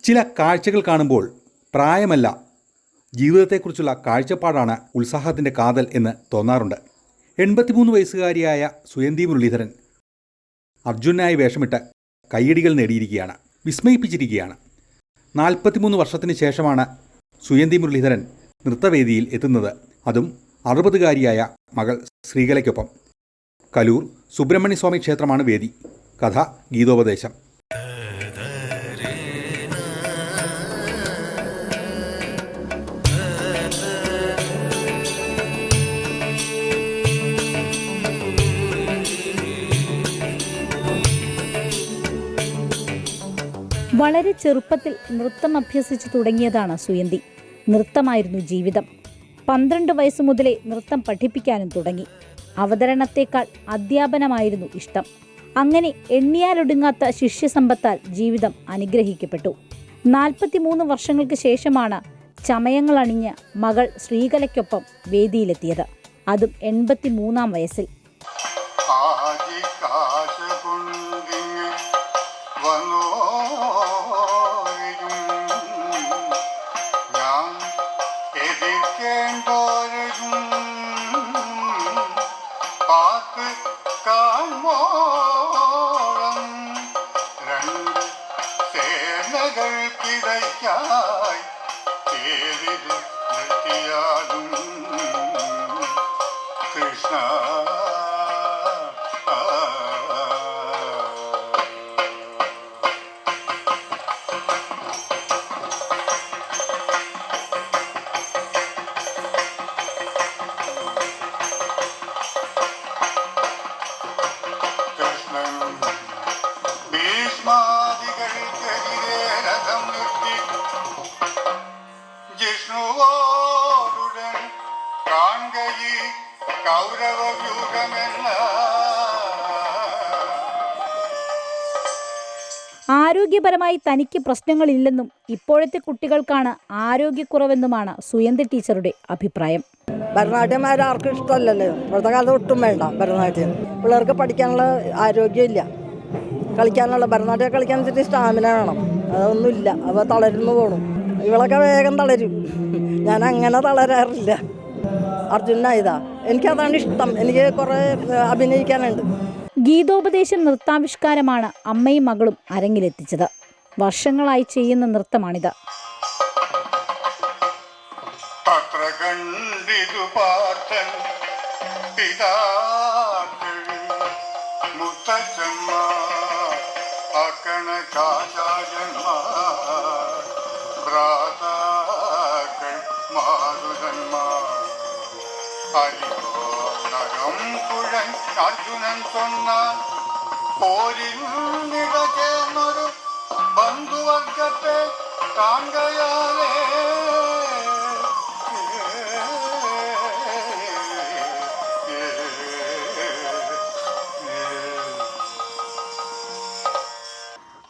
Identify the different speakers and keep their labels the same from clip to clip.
Speaker 1: ചില കാഴ്ചകൾ കാണുമ്പോൾ പ്രായമല്ല, ജീവിതത്തെക്കുറിച്ചുള്ള കാഴ്ചപ്പാടാണ് ഉത്സാഹത്തിൻ്റെ കാതൽ എന്ന് തോന്നാറുണ്ട്. 83 വയസ്സുകാരിയായ സുയന്തി മുരളീധരൻ അർജുനായി വേഷമിട്ട് കയ്യടികൾ നേടിയിരിക്കുകയാണ്, വിസ്മയിപ്പിച്ചിരിക്കുകയാണ്. 43 വർഷത്തിന് ശേഷമാണ് സുയന്തി മുരളീധരൻ നൃത്തവേദിയിൽ എത്തുന്നത്. അതും 60കാരിയായ മകൾ ശ്രീകലയ്ക്കൊപ്പം. കലൂർ സുബ്രഹ്മണ്യസ്വാമി ക്ഷേത്രമാണ് വേദി. കഥ ഗീതോപദേശം.
Speaker 2: വളരെ ചെറുപ്പത്തിൽ നൃത്തം അഭ്യസിച്ചു തുടങ്ങിയതാണ് സുയന്തി. നൃത്തമായിരുന്നു ജീവിതം. 12 വയസ്സ് മുതലേ നൃത്തം പഠിപ്പിക്കാനും തുടങ്ങി. അവതരണത്തേക്കാൾ അധ്യാപനമായിരുന്നു ഇഷ്ടം. അങ്ങനെ എണ്ണിയാലൊടുങ്ങാത്ത ശിഷ്യസമ്പത്താൽ ജീവിതം അനുഗ്രഹിക്കപ്പെട്ടു. 43 വർഷങ്ങൾക്ക് ശേഷമാണ് ചമയങ്ങളണിഞ്ഞ് മകൾ ശ്രീകലയ്ക്കൊപ്പം വേദിയിലെത്തിയത്. അതും 83-ാം വയസ്സിൽ.
Speaker 3: കൃഷ്ണ
Speaker 2: ആരോഗ്യപരമായി തനിക്ക് പ്രശ്നങ്ങളില്ലെന്നും ഇപ്പോഴത്തെ കുട്ടികൾക്കാണ് ആരോഗ്യക്കുറവെന്നുമാണ് സുയന്തി ടീച്ചറുടെ അഭിപ്രായം.
Speaker 4: ഭരതനാട്യം ആർക്കും ഇഷ്ടമല്ലല്ലോ, ഇപ്പോഴത്തെ കാലത്ത് ഒട്ടും വേണ്ട ഭരതനാട്യം. പിള്ളേർക്ക് പഠിക്കാനുള്ള ആരോഗ്യമില്ല, കളിക്കാനുള്ള ഭരതനാട്യം കളിക്കാൻ വെച്ചിട്ട് സ്റ്റാമിന വേണം, അതൊന്നുമില്ല. അപ്പോൾ തളരുന്നു പോകണം. ഇവളൊക്കെ വേഗം തളരും. ഞാൻ അങ്ങനെ തളരാറില്ല. അർജുനായതാ എനിക്കതാണ് ഇഷ്ടം. എനിക്ക് കുറേ അഭിനയിക്കാനുണ്ട്.
Speaker 2: ഗീതോപദേശം നൃത്താവിഷ്കാരമാണ് അമ്മയും മകളും അരങ്ങിലെത്തിച്ചത്. വർഷങ്ങളായി ചെയ്യുന്ന നൃത്തമാണിത്.
Speaker 3: അർജുനൻ சொன்ன പോരിൽ നിറചേർന്നൊരു ബന്ധുവർഗത്തെ കാൺകയാലേ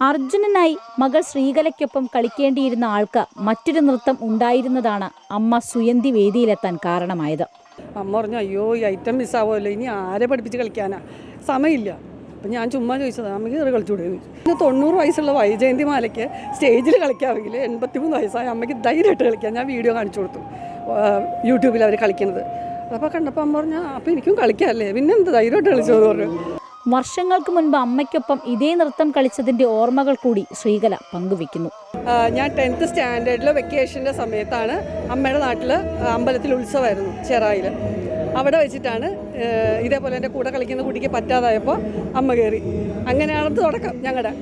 Speaker 2: അർജുനനായി മകൾ ശ്രീകലയ്ക്കൊപ്പം കളിക്കേണ്ടിയിരുന്ന ആൾക്ക് മറ്റൊരു നൃത്തം ഉണ്ടായിരുന്നതാണ് അമ്മ സുയന്തി വേദിയിലെത്താൻ കാരണമായത്.
Speaker 4: അമ്മ പറഞ്ഞു, അയ്യോ ഈ ഐറ്റം മിസ്സാവുമല്ലോ, ഇനി ആരെ പഠിപ്പിച്ച് കളിക്കാനാ, സമയമില്ല. അപ്പം ഞാൻ ചുമ്മാ ചോദിച്ചത് അമ്മയ്ക്ക് കയറി കളിച്ചുകൂടെ. 90 വയസ്സുള്ള വൈജയന്തിമാലയ്ക്ക് സ്റ്റേജിൽ കളിക്കാമെങ്കിൽ 83 വയസ്സായ അമ്മയ്ക്ക് ധൈര്യമായിട്ട് കളിക്കാം. ഞാൻ വീഡിയോ കാണിച്ചു കൊടുത്തു, യൂട്യൂബിൽ അവർ കളിക്കുന്നത്. അപ്പോൾ കണ്ടപ്പോൾ അമ്മ പറഞ്ഞാൽ അപ്പോൾ എനിക്കും കളിക്കാമല്ലേ, പിന്നെ എന്ത് ധൈര്യമായിട്ട് കളിച്ചോന്ന് പറഞ്ഞു.
Speaker 2: വർഷങ്ങൾക്ക് മുൻപ് അമ്മയ്ക്കൊപ്പം ഇതേ നൃത്തം കളിച്ചതിൻ്റെ ഓർമ്മകൾ കൂടി ശ്രീകല പങ്കുവെക്കുന്നു.
Speaker 4: ഞാൻ 10th സ്റ്റാൻഡേർഡിൽ വെക്കേഷൻ്റെ സമയത്താണ് അമ്മയുടെ നാട്ടിൽ അമ്പലത്തിൽ ഉത്സവമായിരുന്നു ചെറായിൽ. അവിടെ വെച്ചിട്ടാണ് ഇതേപോലെ എൻ്റെ കൂടെ കളിക്കുന്ന കുട്ടിക്ക് പറ്റാതായപ്പോൾ അമ്മ കയറി. അങ്ങനെയാണ് തുടക്കം ഞങ്ങളുടെ.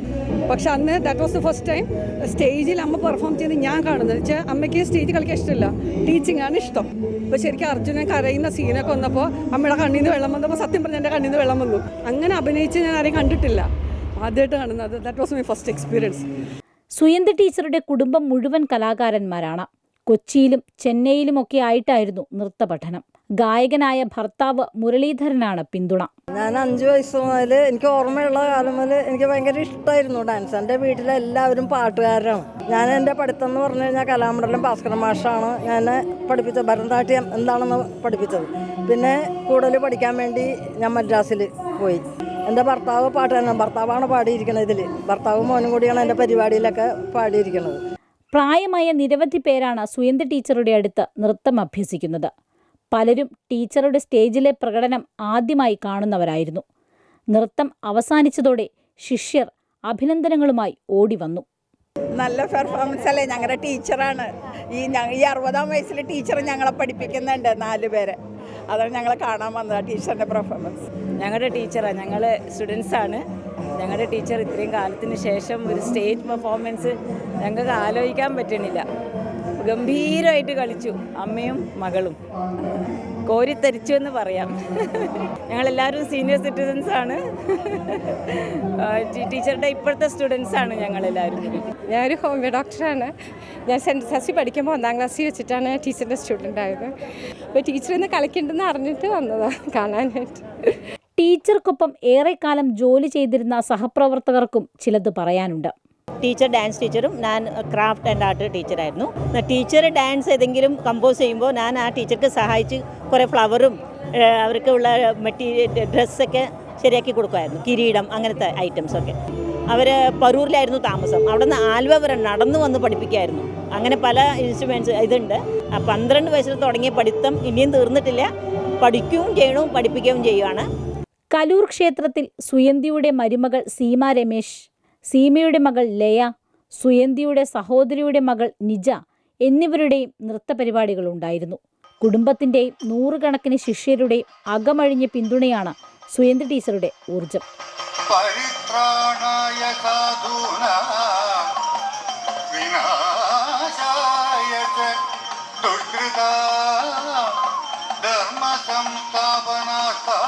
Speaker 4: പക്ഷെ അന്ന് that was the first time സ്റ്റേജിൽ അമ്മ പെർഫോം ചെയ്ത് ഞാൻ കാണുന്നത്. വെച്ചാൽ അമ്മയ്ക്ക് സ്റ്റേജ് കളിക്കാൻ ഇഷ്ടമില്ല, ടീച്ചിങ് ആണ് ഇഷ്ടം. അപ്പോൾ ശരിക്കും അർജുനൻ കരയുന്ന സീനൊക്കെ വന്നപ്പോൾ അമ്മയുടെ കണ്ണിൽ നിന്ന് വെള്ളം വന്നപ്പോൾ സത്യം പറഞ്ഞാൽ എൻ്റെ കണ്ണിൽ നിന്ന് വെള്ളം വന്നു. അങ്ങനെ അഭിനയിച്ച് ഞാൻ ആരെയും കണ്ടിട്ടില്ല, ആദ്യമായിട്ട് കാണുന്നത്. That was my first experience.
Speaker 2: Suyanthi ടീച്ചറുടെ കുടുംബം മുഴുവൻ കലാകാരന്മാരാണ്. കൊച്ചിയിലും ചെന്നൈയിലുമൊക്കെ ആയിട്ടായിരുന്നു നൃത്ത പഠനം. ഗായകനായ ഭർത്താവ് മുരളീധരനാണ് പിന്തുണ.
Speaker 4: ഞാൻ 5 വയസ്സ് മുതൽ, എനിക്ക് ഓർമ്മയുള്ള കാലം മുതൽ എനിക്ക് ഭയങ്കര ഇഷ്ടമായിരുന്നു ഡാൻസ്. എൻ്റെ വീട്ടിലെ എല്ലാവരും പാട്ടുകാരാണ്. ഞാൻ എൻ്റെ പഠിത്തം എന്ന് പറഞ്ഞു കഴിഞ്ഞാൽ കലാമണ്ഡലം ഭാസ്കര മാഷാണ് ഞാൻ പഠിപ്പിച്ചത്. ഭരതനാട്യം എന്താണെന്ന് പഠിപ്പിച്ചത്. പിന്നെ കൂടുതൽ പഠിക്കാൻ വേണ്ടി ഞാൻ മദ്രാസിൽ പോയി.
Speaker 5: എൻ്റെ ഭർത്താവ് പാട്ട് തന്നെ, ഭർത്താവാണ് പാടിയിരിക്കുന്നത് ഇതിൽ. ഭർത്താവും മോനും കൂടിയാണ് എൻ്റെ പരിപാടിയിലൊക്കെ പാടിയിരിക്കുന്നത്.
Speaker 2: പ്രായമായ നിരവധി പേരാണ് സുയന്തി ടീച്ചറുടെ അടുത്ത് നൃത്തം അഭ്യസിക്കുന്നത്. പലരും ടീച്ചറുടെ സ്റ്റേജിലെ പ്രകടനം ആദ്യമായി കാണുന്നവരായിരുന്നു. നൃത്തം അവസാനിച്ചതോടെ ശിഷ്യർ അഭിനന്ദനങ്ങളുമായി ഓടി വന്നു.
Speaker 6: നല്ല പെർഫോമൻസ് അല്ലേ, ഞങ്ങളുടെ ടീച്ചറാണ്. ഈ 60-ാം വയസ്സിൽ ടീച്ചർ ഞങ്ങളെ പഠിപ്പിക്കുന്നുണ്ട് 4 പേരെ. അതാണ് ഞങ്ങളെ കാണാൻ വന്നത്, ടീച്ചറിൻ്റെ പെർഫോമൻസ്.
Speaker 7: ഞങ്ങളുടെ ടീച്ചറാണ്, ഞങ്ങൾ സ്റ്റുഡൻസാണ്. ഞങ്ങളുടെ ടീച്ചർ ഇത്രയും കാലത്തിന് ശേഷം ഒരു സ്റ്റേജ് പെർഫോമൻസ് ഞങ്ങൾക്ക് ആലോചിക്കാൻ പറ്റണില്ല. ഗംഭീരമായിട്ട് കളിച്ചു, അമ്മയും മകളും കോരിത്തരിച്ചു എന്ന് പറയാം. ഞങ്ങളെല്ലാവരും സീനിയർ സിറ്റിസൻസാണ്. ടീച്ചറുടെ ഇപ്പോഴത്തെ സ്റ്റുഡൻസാണ് ഞങ്ങളെല്ലാവരും.
Speaker 8: ഞാനൊരു ഹോമിയോ ഡോക്ടറാണ്. ഞാൻ സെൻറ്റ് ജോസഫിൽ പഠിക്കുമ്പോൾ 1-ാം ക്ലാസ്സിൽ വെച്ചിട്ടാണ് ടീച്ചറിൻ്റെ സ്റ്റുഡൻ്റ് ആയത്. അപ്പോൾ ടീച്ചർ ഇന്ന് കളിക്കുന്നുണ്ടെന്ന് അറിഞ്ഞിട്ട് വന്നതാണ് കാണാനായിട്ട്.
Speaker 2: ടീച്ചർക്കൊപ്പം ഏറെക്കാലം ജോലി ചെയ്തിരുന്ന സഹപ്രവർത്തകർക്കും ചിലത് പറയാനുണ്ട്.
Speaker 9: ടീച്ചർ ഡാൻസ് ടീച്ചറും ഞാൻ ക്രാഫ്റ്റ് ആൻഡ് ആർട്ട് ടീച്ചറായിരുന്നു. ടീച്ചർ ഡാൻസ് ഏതെങ്കിലും കമ്പോസ് ചെയ്യുമ്പോൾ ഞാൻ ആ ടീച്ചർക്ക് സഹായിച്ച് കുറേ ഫ്ലവറും അവർക്കുള്ള മെറ്റീരിയൽ ഡ്രസ്സൊക്കെ ശരിയാക്കി കൊടുക്കുമായിരുന്നു. കിരീടം അങ്ങനത്തെ ഐറ്റംസൊക്കെ. അവർ പറൂരിലായിരുന്നു താമസം. അവിടെ നിന്ന് ആലുവ വരെ നടന്നു വന്ന് പഠിപ്പിക്കുമായിരുന്നു. അങ്ങനെ പല ഇൻസ്ട്രുമെൻറ്റ്സ് ഇതുണ്ട്. 12 വയസ്സിൽ തുടങ്ങിയ പഠിത്തം ഇനിയും തീർന്നിട്ടില്ല. പഠിക്കുകയും ചെയ്യണം, പഠിപ്പിക്കുകയും ചെയ്യുകയാണ്.
Speaker 2: കലൂർ ക്ഷേത്രത്തിൽ സുയന്തിയുടെ മരുമകൾ സീമ രമേശ്, സീമയുടെ മകൾ ലയ, സുയന്തിയുടെ സഹോദരിയുടെ മകൾ നിജ എന്നിവരുടെയും നൃത്തപരിപാടികളുണ്ടായിരുന്നു. കുടുംബത്തിൻ്റെയും 100 കണക്കിന് ശിഷ്യരുടെയും അകമഴിഞ്ഞ പിന്തുണയാണ് സുയന്തി ടീച്ചറുടെ ഊർജം.
Speaker 3: പരിത്രാണായ സാധൂനാം വിനാശായ ച ദുഷ്കൃതാം ധർമ്മ സംസ്ഥാപനാർത്ഥായ